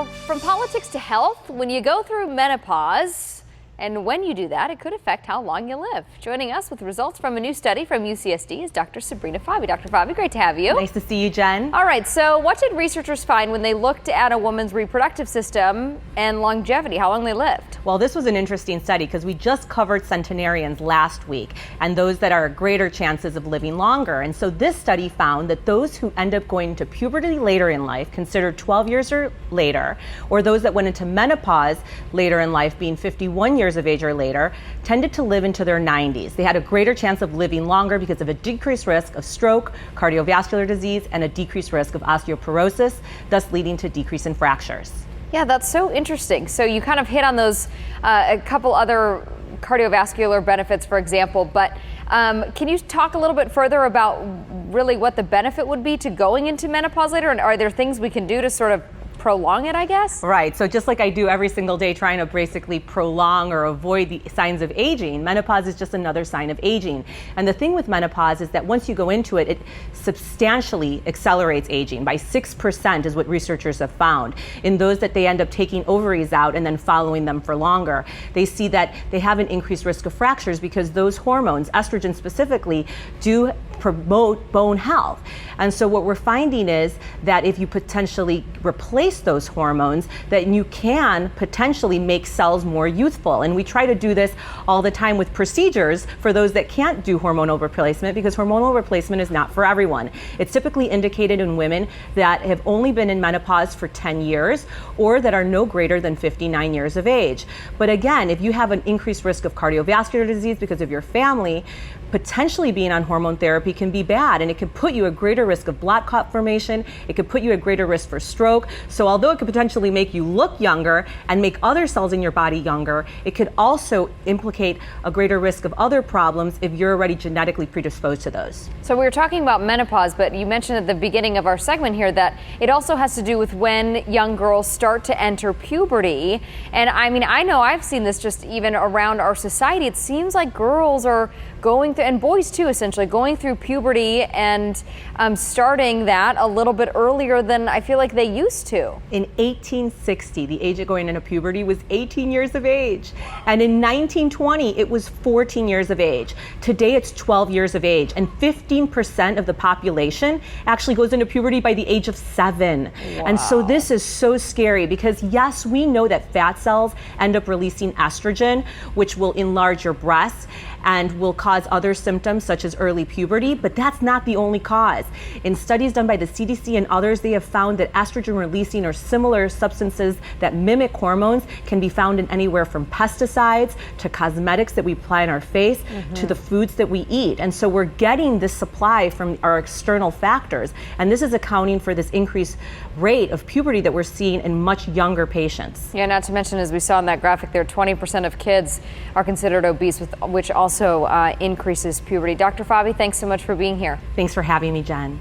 Well, from politics to health, when you go through menopause, and when you do that, it could affect how long you live. Joining us with results from a new study from UCSD is Dr. Sabrina Fabi. Dr. Fabi, great to have you. Nice to see you, Jen. All right, so what did researchers find when they looked at a woman's reproductive system and longevity, how long they lived? Well, this was an interesting study because we just covered centenarians last week and those that are greater chances of living longer. And so this study found that those who end up going to puberty later in life, considered 12 years or later, or those that went into menopause later in life, being 51 years of age or later, tended to live into their 90s. They had a greater chance of living longer because of a decreased risk of stroke, cardiovascular disease, and a decreased risk of osteoporosis, thus leading to decrease in fractures. Yeah, that's so interesting. So you kind of hit on those, a couple other cardiovascular benefits, for example, but can you talk a little bit further about really what the benefit would be to going into menopause later? And are there things we can do to sort of prolong it, I guess? Right. So just like I do every single day trying to basically prolong or avoid the signs of aging, menopause is just another sign of aging. And the thing with menopause is that once you go into it, it substantially accelerates aging by 6% is what researchers have found. In those that they end up taking ovaries out and then following them for longer, they see that they have an increased risk of fractures because those hormones, estrogen specifically, do promote bone health. And so what we're finding is that if you potentially replace those hormones, that you can potentially make cells more youthful. And we try to do this all the time with procedures for those that can't do hormonal replacement, because hormonal replacement is not for everyone. It's typically indicated in women that have only been in menopause for 10 years or that are no greater than 59 years of age. But again, if you have an increased risk of cardiovascular disease because of your family, potentially being on hormone therapy can be bad, and it can put you at greater risk of blood clot formation. It could put you at greater risk for stroke. So although it could potentially make you look younger and make other cells in your body younger, it could also implicate a greater risk of other problems if you're already genetically predisposed to those. So we were talking about menopause, but you mentioned at the beginning of our segment here that it also has to do with when young girls start to enter puberty. And I mean, I know I've seen this just even around our society. It seems like girls are going through, and boys too, essentially going through puberty and starting that a little bit earlier than I feel like they used to. In 1860, the age of going into puberty was 18 years of age. And in 1920, it was 14 years of age. Today, it's 12 years of age. And 15% of the population actually goes into puberty by the age of 7. Wow. And so this is so scary because yes, we know that fat cells end up releasing estrogen, which will enlarge your breasts and will cause other symptoms such as early puberty, but that's not the only cause. In studies done by the CDC and others, they have found that estrogen releasing or similar substances that mimic hormones can be found in anywhere from pesticides to cosmetics that we apply on our face to the foods that we eat. And so we're getting this supply from our external factors, and this is accounting for this increased rate of puberty that we're seeing in much younger patients. Yeah, not to mention, as we saw in that graphic there, 20% of kids are considered obese, which also increases puberty. Dr. Fabi, thanks so much for being here. Thanks for having me, Jen.